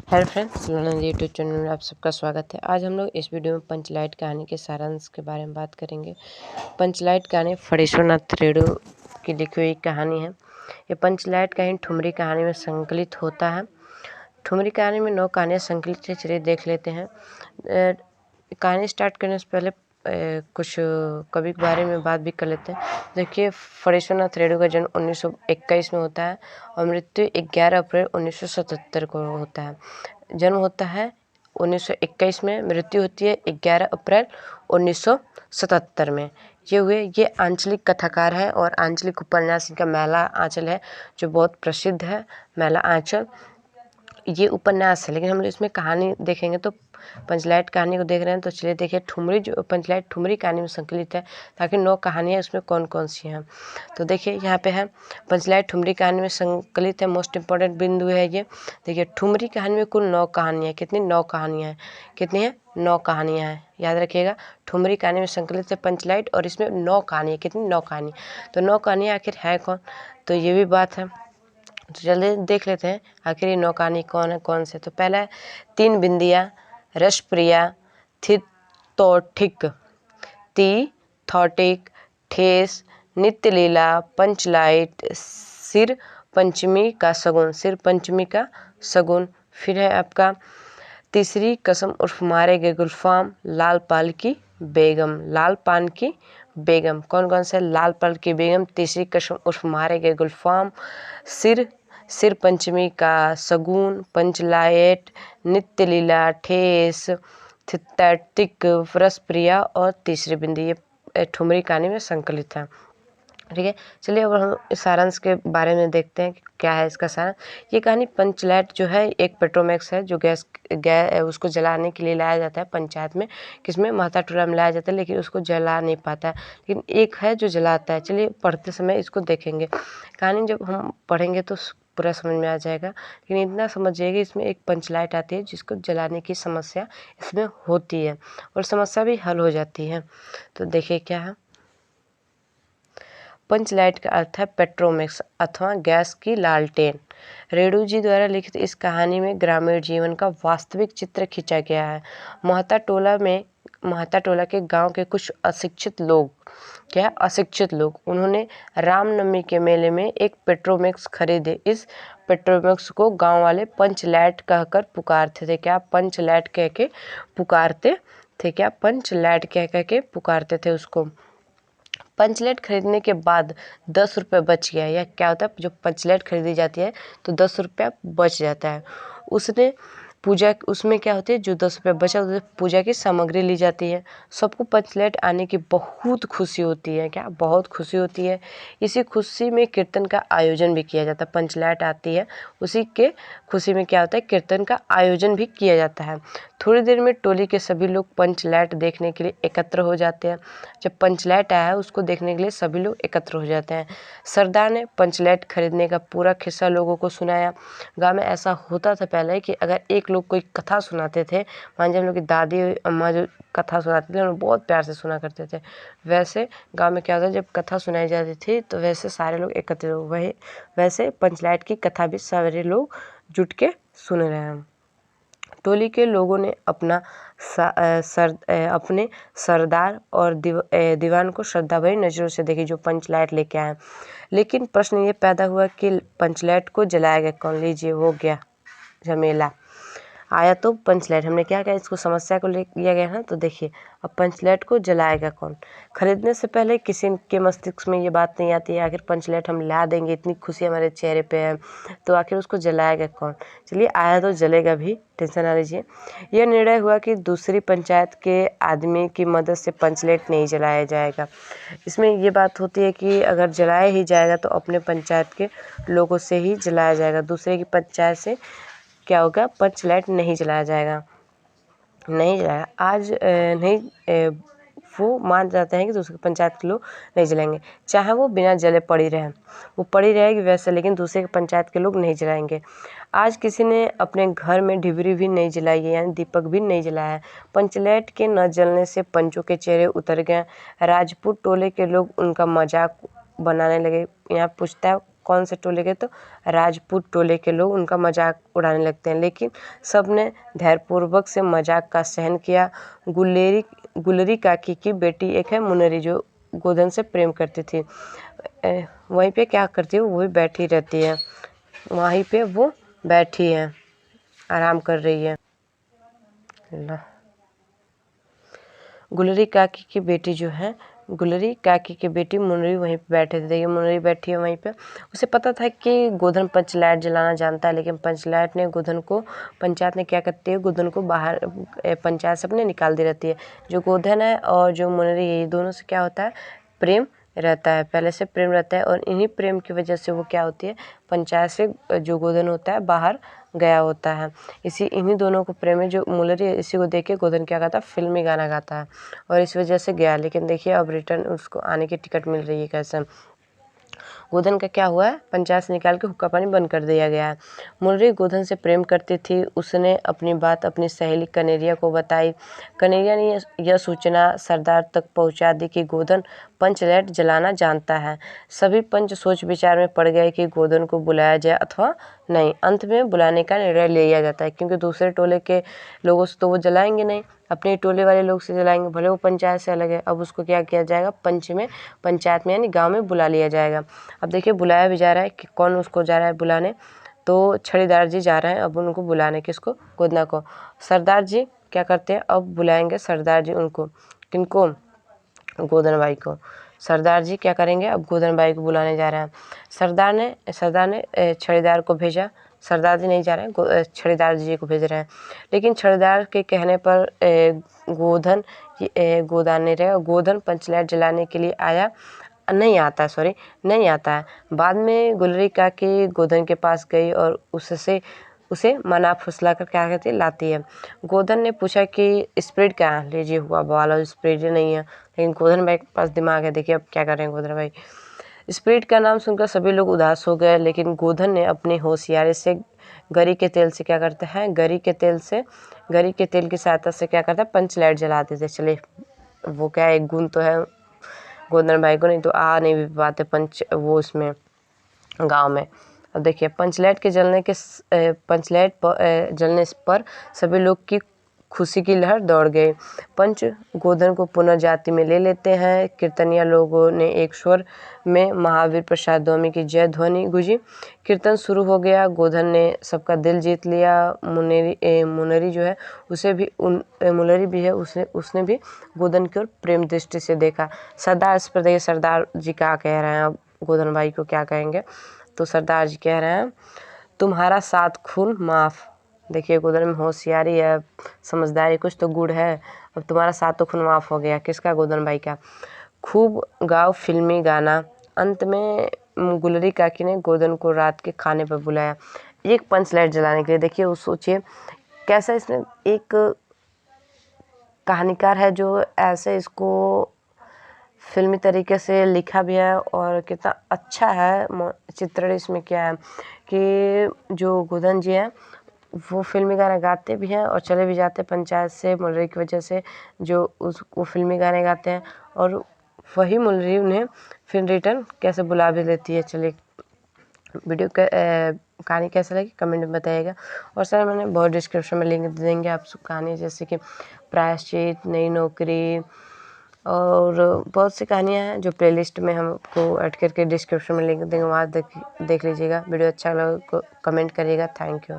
Hello friends, learner YouTube channel में आप सबका स्वागत है। आज हम लोग इस वीडियो में पंचलाइट कहानी के सारांश के बारे में बात करेंगे। पंचलाइट कहानी फणीश्वरनाथ रेणु की लिखी हुई कहानी है। ये पंचलाइट कहानी ठुमरी कहानी में संकलित होता है। ठुमरी कहानी में 9 कहानियाँ संकलित है। चलिए देख लेते हैं। कहानी स्टार्ट करने से पहले कुछ कवि के बारे में बात भी कर लेते हैं। देखिए, फणीश्वरनाथ रेणु का जन्म 1921 में होता है और मृत्यु 11 अप्रैल 1977 को होता है। जन्म होता है 1921 में, मृत्यु होती है 11 अप्रैल 1977 में। ये आंचलिक कथाकार है और आंचलिक उपन्यास इनका मैला आंचल है, जो बहुत प्रसिद्ध है। मैला आंचल ये उपन्यास है, लेकिन हम इसमें कहानी देखेंगे तो पंचलाइट कहानी को देख रहे हैं तो चलिए देखिए। ठुमरी जो पंचलाइट ठुमरी कहानी में संकलित है, ताकि 9 कहानियाँ उसमें कौन कौन सी हैं। तो देखिए यहाँ पे है पंचलाइट ठुमरी कहानी में संकलित है। मोस्ट इम्पोर्टेंट बिंदु है ये। देखिए, ठुमरी कहानी में कुल 9 कहानियाँ। कितनी? 9 कहानियाँ हैं। कितनी है? 9 कहानियाँ हैं। याद रखिएगा, ठुमरी कहानी में संकलित है पंचलाइट और इसमें 9 कहानियाँ। कितनी? 9 कहानी। तो 9 कहानियाँ आखिर है कौन, तो ये भी बात है। तो चलिए देख लेते हैं आखिर ये 9 कहानी कौन है, कौन से। तो पहला है 3 बिंदिया, रसप्रिया, थितोठिक, ती थॉटिक, ठेस, नित्य लीला, पंचलाइट, सिर पंचमी का सगुन। सिर पंचमी का सगुन। फिर है आपका तीसरी कसम उर्फ मारे गए गुलफाम, लाल पाल की बेगम। लाल पान की बेगम कौन कौन से? लाल पाल की बेगम, तीसरी कसम उर्फ मारे गए गुलफाम, सिर पंचमी का सगुन, पंचलाइट, नित्य लीला, ठेस, थितैतिक, रसप्रिया और तीसरी बिंदी। ये ठुमरी कहानी में संकलित है। ठीक है, चलिए अब हम इस सारांश के बारे में देखते हैं कि क्या है इसका सारांश। ये कहानी पंचलाइट जो है एक पेट्रोमैक्स है, जो गैस उसको जलाने के लिए लाया जाता है पंचायत में। किसमें? महता टोला में लाया जाता है, लेकिन उसको जला नहीं पाता है। लेकिन एक है जो जलाता है। चलिए पढ़ते समय इसको देखेंगे। कहानी जब हम पढ़ेंगे तो पूरा समझ में आ जाएगा, लेकिन इतना समझिए कि इसमें एक पंचलाइट आती है जिसको जलाने की समस्या इसमें होती है और समस्या भी हल हो जाती है। तो देखिए क्या है। पंचलाइट का अर्थ है पेट्रोमैक्स अथवा गैस की लालटेन। रेणु जी द्वारा लिखित इस कहानी में ग्रामीण जीवन का वास्तविक चित्र खींचा गया है। महता टोला के गांव के कुछ अशिक्षित लोग, क्या अशिक्षित लोग, उन्होंने रामनवमी के मेले में एक पेट्रोमैक्स खरीदे। इस पेट्रोमैक्स को गांव वाले पंचलाइट कहकर पुकारते थे। क्या? पंचलाइट कह के पुकारते थे। क्या? पंचलाइट कह के पुकारते थे उसको। पंचलेट खरीदने के बाद 10 रुपये बच गया। या क्या होता है, जो पंचलेट खरीदी जाती है तो 10 रुपया बच जाता है। उसने पूजा, उसमें क्या होती है, जो 10 रुपये बचा उससे पूजा की सामग्री ली जाती है। सबको पंचलेट आने की बहुत खुशी होती है। क्या? बहुत खुशी होती है। इसी खुशी में कीर्तन का आयोजन भी किया जाता है। पंचलेट आती है, उसी के खुशी में क्या होता है, कीर्तन का आयोजन भी किया जाता है। थोड़ी देर में टोली के सभी लोग पंचलाइट देखने के लिए एकत्र हो जाते हैं। जब पंचलाइट आया है उसको देखने के लिए सभी लोग एकत्र हो जाते हैं। सरदार ने पंचलाइट खरीदने का पूरा किस्सा लोगों को सुनाया। गांव में ऐसा होता था पहले कि अगर एक लोग कोई कथा सुनाते थे, मान लीजिए हम लोग की दादी अम्मा जो कथा सुनाती थी, हम बहुत प्यार से सुना करते थे। वैसे गांव में क्या होता है, जब कथा सुनाई जाती थी तो वैसे सारे लोग एकत्र हो, वही वैसे पंचलाइट की कथा भी सारे लोग जुट के सुन रहे हैं। टोली के लोगों ने अपने सरदार और दीवान को श्रद्धा भरी नज़रों से देखी, जो पंचलाइट लेके आए। लेकिन प्रश्न ये पैदा हुआ कि पंचलाइट को जलाया गया कौन? लीजिए, हो गया झमेला। आया तो पंचलाइट, हमने क्या किया, इसको समस्या को ले लिया गया है। तो देखिए, अब पंचलाइट को जलाएगा कौन? खरीदने से पहले किसी के मस्तिष्क में ये बात नहीं आती है आखिर पंचलाइट हम ला देंगे, इतनी खुशी हमारे चेहरे पे है, तो आखिर उसको जलाएगा कौन? चलिए, आया तो जलेगा भी, टेंशन ना लीजिए। यह निर्णय हुआ कि दूसरी पंचायत के आदमी की मदद से पंचलाइट नहीं जलाया जाएगा। इसमें ये बात होती है कि अगर जलाया ही जाएगा तो अपने पंचायत के लोगों से ही जलाया जाएगा, दूसरे की पंचायत से क्या होगा, पंचलाइट नहीं जलाया जाएगा। नहीं जलाया आज नहीं, वो मान जाते हैं कि दूसरी पंचायत के लोग नहीं जलाएंगे, चाहे वो बिना जले पड़ी रहे, वो पड़ी रहेगी वैसे, लेकिन दूसरे की पंचायत के लोग नहीं जलाएंगे। आज किसी ने अपने घर में डिबरी भी नहीं जलाई है, यानी दीपक भी नहीं जलाया है। पंचलाइट के न जलने से पंचों के चेहरे उतर गए। राजपूत टोले के लोग उनका मजाक बनाने लगे। यहाँ पूछता है कौन से टोले के, तो राजपूत टोले के लोग उनका मजाक उड़ाने लगते हैं, लेकिन सब ने धैर्यपूर्वक से मजाक का सहन किया। गुलरी काकी की बेटी एक है मुनरी, जो गोधन से प्रेम करती थी। वहीं पे क्या करती है, वो भी बैठी रहती है, वहीं पे वो बैठी है, आराम कर रही है। गुलरी काकी की बेटी जो है, गुलरी काकी की बेटी मुनरी वहीं पे बैठे थे। देखिए मुनरी बैठी है वहीं पे। उसे पता था कि गोधन पंचलाइट जलाना जानता है, लेकिन पंचलाइट ने गोधन को, पंचायत ने क्या करती है, गोधन को बाहर पंचायत से अपने निकाल दी रहती है। जो गोधन है और जो मुनरी है, ये दोनों से क्या होता है, प्रेम रहता है, पहले से प्रेम रहता है, और इन्हीं प्रेम की वजह से वो क्या होती है, पंचायत से जो गोधन होता है बाहर गया होता है। इन्हीं दोनों को प्रेम है। जो मुनरी है, इसी को देख के गोधन क्या गाता है, फिल्मी गाना गाता है, और इस वजह से गया। लेकिन देखिए अब रिटर्न उसको आने की टिकट मिल रही है कैसे। गोधन का क्या हुआ है, पंचायत से निकाल के हुक्का पानी बंद कर दिया गया है। मुनरी गोधन से प्रेम करती थी। उसने अपनी बात अपनी सहेली कनेरिया को बताई। कनेरिया ने यह सूचना सरदार तक पहुंचा दी कि गोधन पंचलाइट जलाना जानता है। सभी पंच सोच विचार में पड़ गए कि गोधन को बुलाया जाए अथवा नहीं। अंत में बुलाने का निर्णय लिया जाता है, क्योंकि दूसरे टोले के लोगों से तो वो जलाएंगे नहीं, अपने टोले वाले लोग से जलाएंगे, भले वो पंचायत से अलग है। अब उसको क्या किया जाएगा, पंचायत में यानी गांव में बुला लिया जाएगा। अब देखिए बुलाया भी जा रहा है कि कौन उसको जा रहा है बुलाने, तो छड़ीदार जी जा रहे हैं अब उनको बुलाने, किसको, गोदना को। सरदार जी क्या करते हैं, अब बुलाएंगे सरदार जी उनको, किनको, गोधन बाई को। सरदार जी क्या करेंगे, अब गोधन बाई को बुलाने जा रहे हैं। सरदार ने छड़ीदार को भेजा। सरदार जी नहीं जा रहे हैं, छड़ीदार जी को भेज रहे हैं। लेकिन छड़ीदार के कहने पर गोधन पंचलाइट जलाने के लिए नहीं आता है। बाद में गुलरी काकी गोधन के पास गई और उसे मना फुसला कर क्या कहती है, लाती है। गोधन ने पूछा कि स्प्रिट क्या है, लीजिए हुआ बवाल, स्प्रिट नहीं है। लेकिन गोधन भाई के पास दिमाग है, देखिए अब क्या कर रहे हैं गोधन भाई। स्प्रिट का नाम सुनकर सभी लोग उदास हो गए, लेकिन गोधन ने अपनी होशियारी से गरी के तेल से क्या करते हैं, गरी के तेल की सहायता से क्या करता है, पंचलाइट जला देते। चलिए वो क्या एक गुण तो है गोधन भाई को, नहीं तो नहीं भी पाते वो उसमें गांव में। अब देखिए पंचलाइट जलने पर सभी लोग की खुशी की लहर दौड़ गई। पंच गोधन को पुनर्जाति में ले लेते हैं। कीर्तनिया लोगों ने एक स्वर में महावीर प्रसाद स्वामी की जय ध्वनि गूंजी। कीर्तन शुरू हो गया। गोधन ने सबका दिल जीत लिया। मुनरी जो है मुनरी भी है, उसने भी गोधन की ओर प्रेम दृष्टि से देखा। सरदार इस पर देखिए सरदार जी क्या कह रहे हैं, अब गोधन भाई को क्या कहेंगे, तो सरदार जी कह रहे हैं, तुम्हारा 7 खून माफ़। देखिए गोधन में होशियारी है, समझदारी, कुछ तो गुड़ है। अब तुम्हारा 7 खून माफ़ हो गया, किसका, गोधन भाई का। खूब गाओ फिल्मी गाना। अंत में गुलरी काकी ने गोधन को रात के खाने पर बुलाया, एक पंचलाइट जलाने के लिए। देखिए वो सोचिए कैसा इसमें एक कहानीकार है जो ऐसे इसको फिल्मी तरीके से लिखा भी है, और कितना अच्छा है चित्रण इसमें क्या है कि जो गोधन जी हैं वो फिल्मी गाने गाते भी हैं और चले भी जाते हैं पंचायत से मुनरी की वजह से, वो फिल्मी गाने गाते हैं, और वही मुनरी उन्हें फिर रिटर्न कैसे बुला भी लेती है। चलिए वीडियो कहानी कैसे लगी कमेंट में बताइएगा। और सर मैंने बहुत डिस्क्रिप्शन में लिंक दे देंगे आप कहानी, जैसे कि प्रायश्चित, नई नौकरी, और बहुत सी कहानियाँ हैं जो प्लेलिस्ट में हम आपको ऐड करके डिस्क्रिप्शन में लिंक देंगे, वहाँ देख लीजिएगा। वीडियो अच्छा लगा कमेंट करिएगा। Thank you.